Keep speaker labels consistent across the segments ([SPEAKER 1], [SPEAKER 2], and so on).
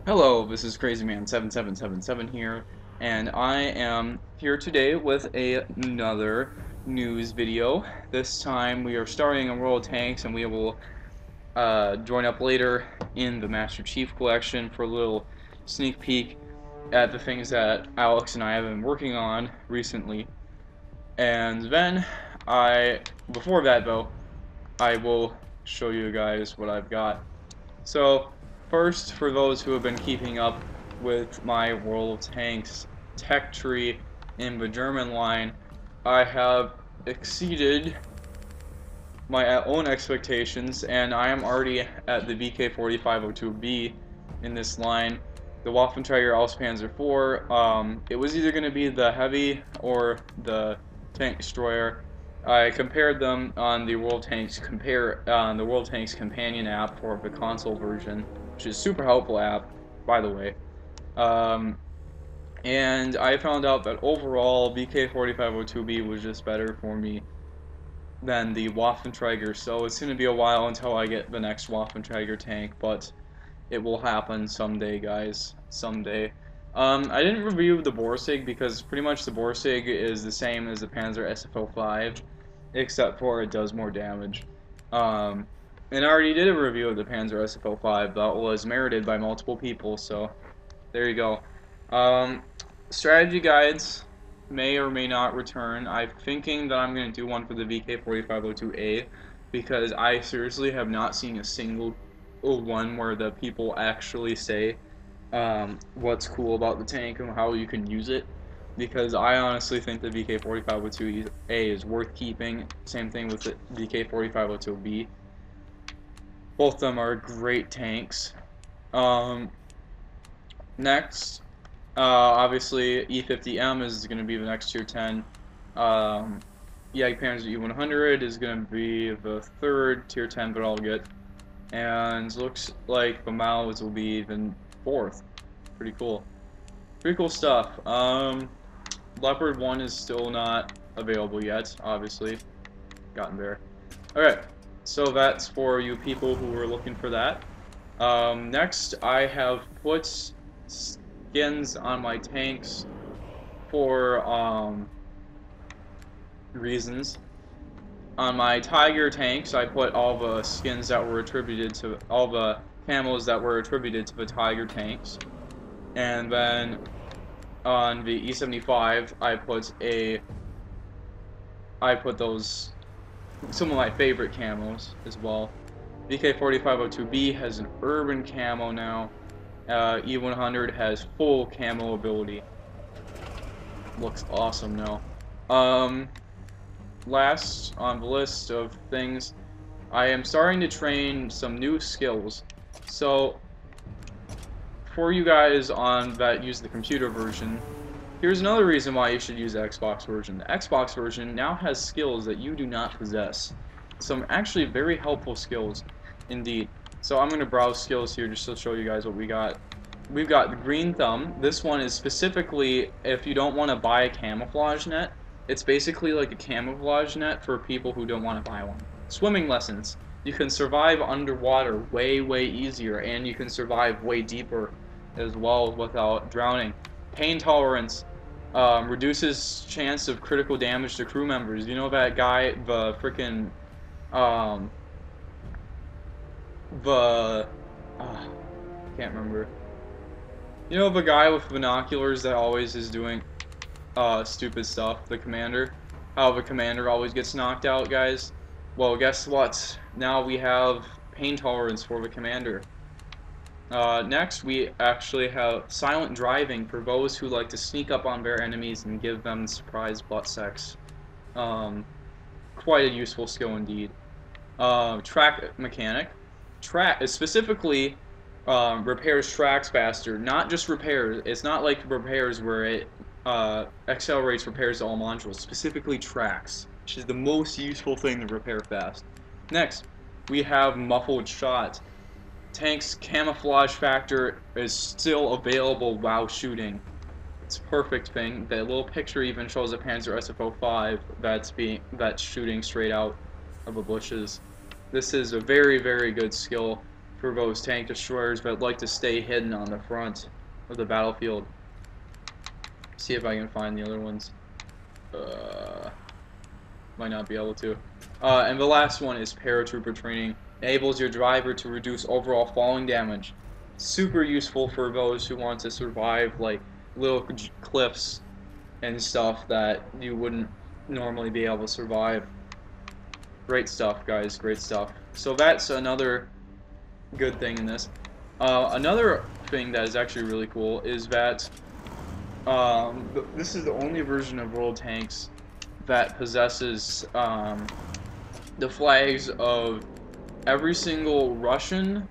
[SPEAKER 1] Hello, this is CrazyMan7777 here, and I am here today with another news video. This time we are starting a World of Tanks, and we will join up later in the Master Chief Collection for a little sneak peek at the things that Alex and I have been working on recently. And then, before that though, I will show you guys what I've got. So, first, for those who have been keeping up with my World of Tanks tech tree in the German line, I have exceeded my own expectations, and I am already at the VK4502B in this line. The Waffenträger Auspanzer IV, it was either going to be the Heavy or the Tank Destroyer. I compared them on the World Tanks Companion app for the console version, which is a super helpful app, by the way. And I found out that overall VK4502B was just better for me than the Waffenträger, so it's going to be a while until I get the next Waffenträger tank, but it will happen someday, guys. Someday. I didn't review the Borsig because pretty much the Borsig is the same as the Panzer SFO5, except for it does more damage. And I already did a review of the Panzer SFO5 that was merited by multiple people, so there you go. Strategy guides may or may not return. I'm thinking that I'm going to do one for the VK4502A because I seriously have not seen a single one where the people actually say what's cool about the tank and how you can use it, because I honestly think the VK4502A is worth keeping. Same thing with the VK4502B. Both of them are great tanks. Next, obviously E50M is going to be the next tier 10. Jagdpanzer E100 is going to be the third tier 10, but I'll get. And looks like the Maus will be even fourth. Pretty cool. Pretty cool stuff. Leopard 1 is still not available yet, obviously. Gotten there. Alright, so that's for you people who were looking for that. Next, I have put skins on my tanks for reasons. On my Tiger tanks, I put all the skins that were attributed to all the camos that were attributed to the Tiger tanks, and then on the E75, I put those some of my favorite camos as well. VK4502B has an urban camo now. E100 has full camo ability. Looks awesome now. Last on the list of things, I am starting to train some new skills. So, for you guys that use the computer version, here's another reason why you should use the Xbox version. The Xbox version now has skills that you do not possess. Some actually very helpful skills, indeed. So I'm going to browse skills here just to show you guys what we got. We've got the Green Thumb. This one is specifically if you don't want to buy a camouflage net. It's basically like a camouflage net for people who don't want to buy one. Swimming lessons. You can survive underwater way easier, and you can survive way deeper as well without drowning. Pain tolerance. Reduces chance of critical damage to crew members. You know that guy, the frickin' can't remember. You know the guy with binoculars that always is doing stupid stuff, the commander? How the commander always gets knocked out, guys? Well, guess what? Now we have pain tolerance for the commander. Next, we actually have silent driving for those who like to sneak up on their enemies and give them surprise butt sex. Quite a useful skill indeed. Track mechanic. Specifically repairs tracks faster. Not just repairs. It's not like repairs where it accelerates repairs to all modules, specifically tracks, which is the most useful thing to repair fast. Next, we have muffled shot. Tank's camouflage factor is still available while shooting. It's a perfect thing. The little picture even shows a Panzer SFO5 that's shooting straight out of the bushes. This is a very good skill. for those tank destroyers that like to stay hidden on the front of the battlefield. See if I can find the other ones. Might not be able to. And the last one is paratrooper training. Enables your driver to reduce overall falling damage. Super useful for those who want to survive like little cliffs and stuff that you wouldn't normally be able to survive. Great stuff, guys. Great stuff. So that's another good thing in this. Another thing that is actually really cool is that this is the only version of World Tanks that possesses the flags of every single Russian,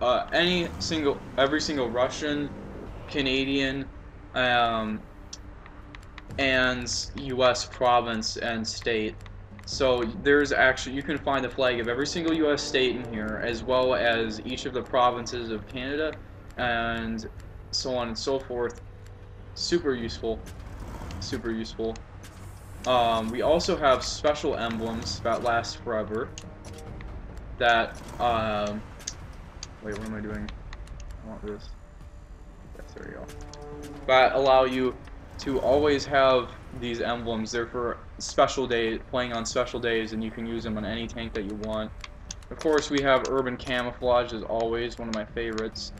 [SPEAKER 1] every single Russian, Canadian, and U.S. province and state. So there's actually, you can find the flag of every single U.S. state in here, as well as each of the provinces of Canada, and so on and so forth. Super useful. Super useful. We also have special emblems that last forever. That, wait, what am I doing? I want this. Yes, there we go. That allow you to always have these emblems. They're for special days, playing on special days, and you can use them on any tank that you want. Of course, we have urban camouflage, as always, one of my favorites.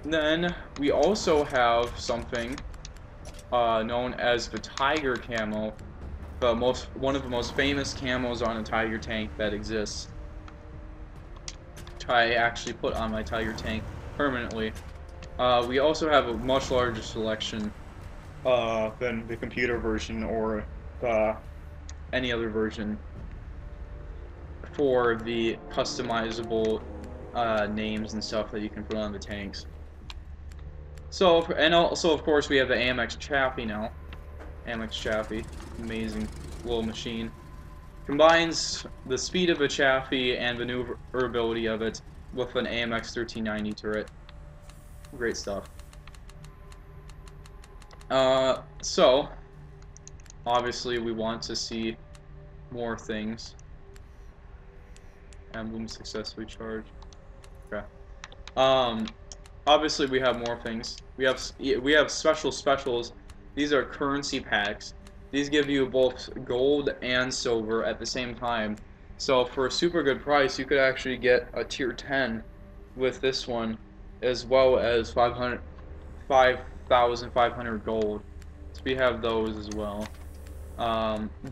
[SPEAKER 1] Then we also have something known as the Tiger camo, one of the most famous camos on a Tiger tank that exists. Which I actually put on my Tiger tank permanently. We also have a much larger selection than the computer version or any other version for the customizable names and stuff that you can put on the tanks. So, and also, of course, we have the AMX Chaffee now. AMX Chaffee, amazing little machine. Combines the speed of a Chaffee and maneuverability of it with an AMX 1390 turret. Great stuff. So, obviously, we want to see more things. Emblem successfully charged. Okay. Obviously, we have more things. We have specials. These are currency packs. These give you both gold and silver at the same time. So for a super good price, you could actually get a tier 10 with this one, as well as 5,500 gold. So we have those as well.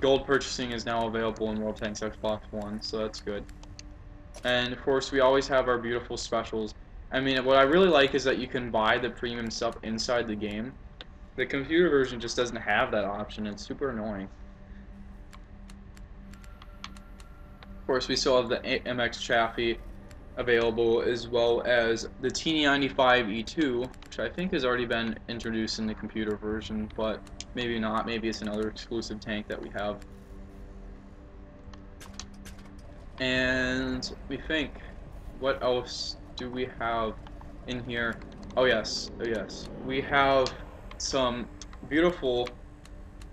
[SPEAKER 1] Gold purchasing is now available in World Tanks Xbox One, so that's good. And of course, we always have our beautiful specials. I mean, what I really like is that you can buy the premium stuff inside the game. The computer version just doesn't have that option. It's super annoying. Of course, we still have the MX Chaffee available, as well as the T95E2, which I think has already been introduced in the computer version, but maybe not. Maybe it's another exclusive tank that we have. And we think, what else do we have in here? Oh yes, we have some beautiful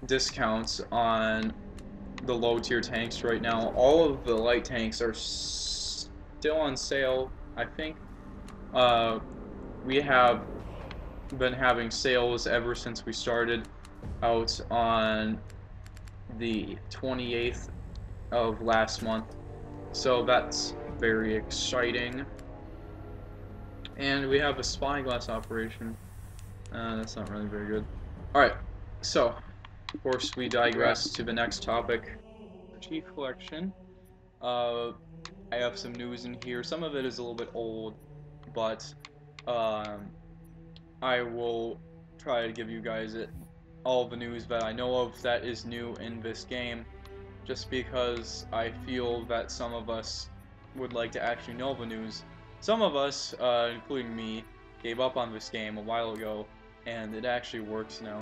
[SPEAKER 1] discounts on the low tier tanks right now. All of the light tanks are still on sale, I think. We have been having sales ever since we started out on the 28th of last month, so that's very exciting. And we have a spyglass operation. That's not really very good. Alright, so, of course, we digress to the next topic. Chief Collection. I have some news in here. Some of it is a little bit old, but I will try to give you guys all the news that I know of that is new in this game, just because I feel that some of us would like to actually know the news. Some of us, including me, gave up on this game a while ago, and it actually works now.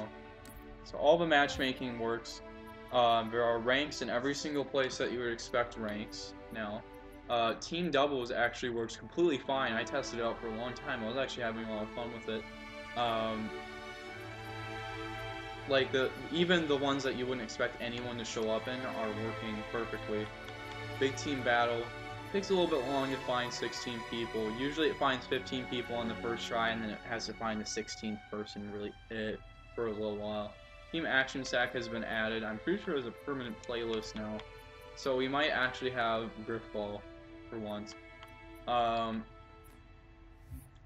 [SPEAKER 1] So all the matchmaking works. There are ranks in every single place that you would expect ranks now. Team doubles actually works completely fine. I tested it out for a long time. I was actually having a lot of fun with it. Like even the ones that you wouldn't expect anyone to show up in are working perfectly. Big team battle. Takes a little bit long to find 16 people. Usually it finds 15 people on the first try, and then it has to find the 16th person really for a little while. Team Action Sack has been added. I'm pretty sure there's a permanent playlist now. So we might actually have Griffball for once.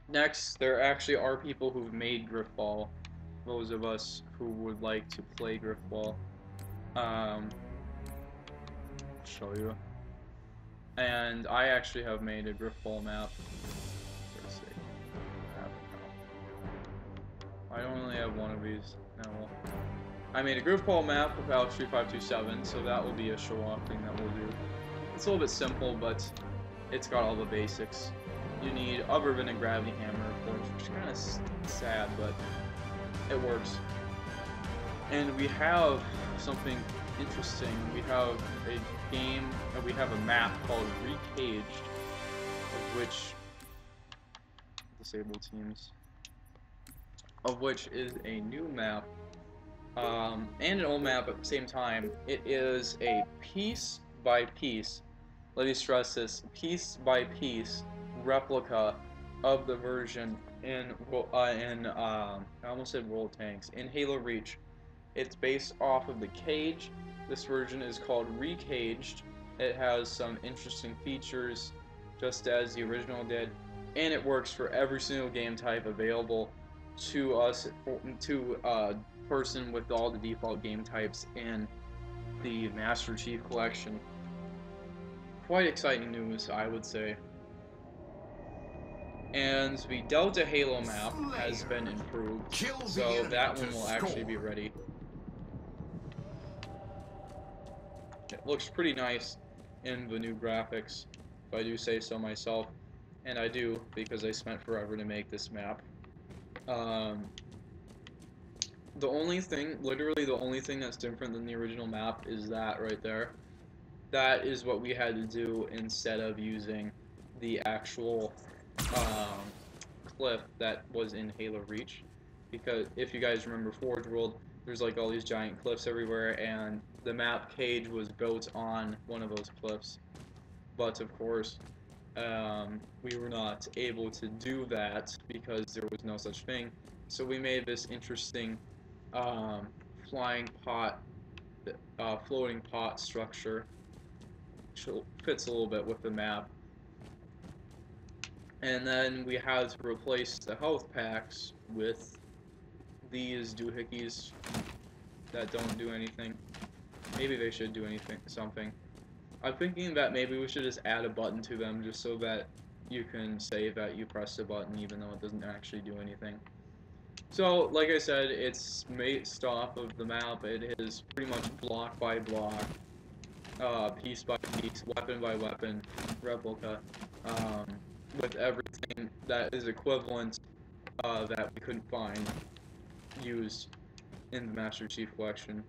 [SPEAKER 1] Next, there actually are people who've made Griffball. Those of us who would like to play Griffball. Show you. And I actually have made a Griffball map. Let's see. I don't only have one of these. No. I made a Griffball map with Alex 3527, so that will be a show-off thing that we'll do. It's a little bit simple, but it's got all the basics. You need a ribbon and gravity hammer, of course, which is kind of sad, but it works. And we have something interesting. We have a game, we have a map called Recaged, of which disabled teams, of which is a new map, and an old map at the same time. It is a piece by piece, let me stress this, piece by piece replica of the version in I almost said World Tanks, in Halo Reach. It's based off of the Cage. This version is called Recaged. It has some interesting features, just as the original did, and it works for every single game type available to us, to a person with all the default game types in the Master Chief Collection. Quite exciting news, I would say. And the Delta Halo map has been improved, so that one will actually be ready. It looks pretty nice in the new graphics, if I do say so myself, and I do because I spent forever to make this map. The only thing, literally the only thing that's different than the original map is that right there. That is what we had to do instead of using the actual cliff that was in Halo Reach. Because if you guys remember Forge World, there's like all these giant cliffs everywhere, and the map Cage was built on one of those cliffs. But of course, we were not able to do that because there was no such thing. So we made this interesting flying pot, floating pot structure, which fits a little bit with the map. And then we had to replace the health packs with these doohickeys that don't do anything. Maybe they should do something. I'm thinking that maybe we should just add a button to them just so that you can say that you pressed a button even though it doesn't actually do anything. So, like I said, it's based off of the map. It is pretty much block by block, piece by piece, weapon by weapon, replica, with everything that is equivalent that we couldn't find used in the Master Chief Collection,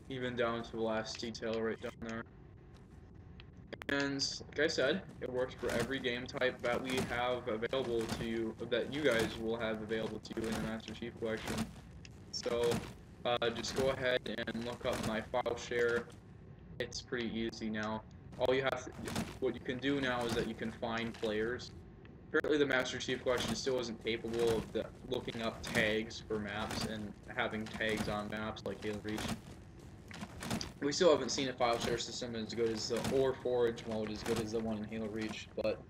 [SPEAKER 1] even down to the last detail right down there. And like I said, it works for every game type that we have available to you, that you guys will have available to you in the Master Chief Collection. So just go ahead and look up my file share. It's pretty easy now. All you have to, what you can do now is that you can find players. Apparently the Master Chief Collection still isn't capable of looking up tags for maps and having tags on maps like Halo Reach. We still haven't seen a file share system as good as the Forge mode, as good as the one in Halo Reach, but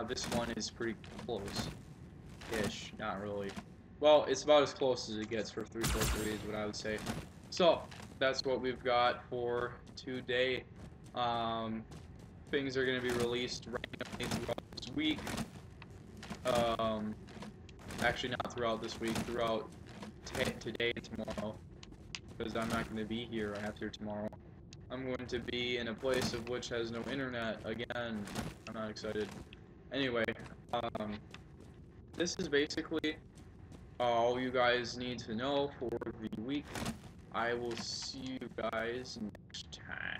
[SPEAKER 1] this one is pretty close-ish, not really. Well, it's about as close as it gets for 343 is what I would say. So, that's what we've got for today. Things are going to be released randomly throughout this week. Actually, not throughout this week, throughout today and tomorrow. Because I'm not going to be here after tomorrow. I'm going to be in a place of which has no internet again. I'm not excited. Anyway, this is basically all you guys need to know for the week. I will see you guys next time.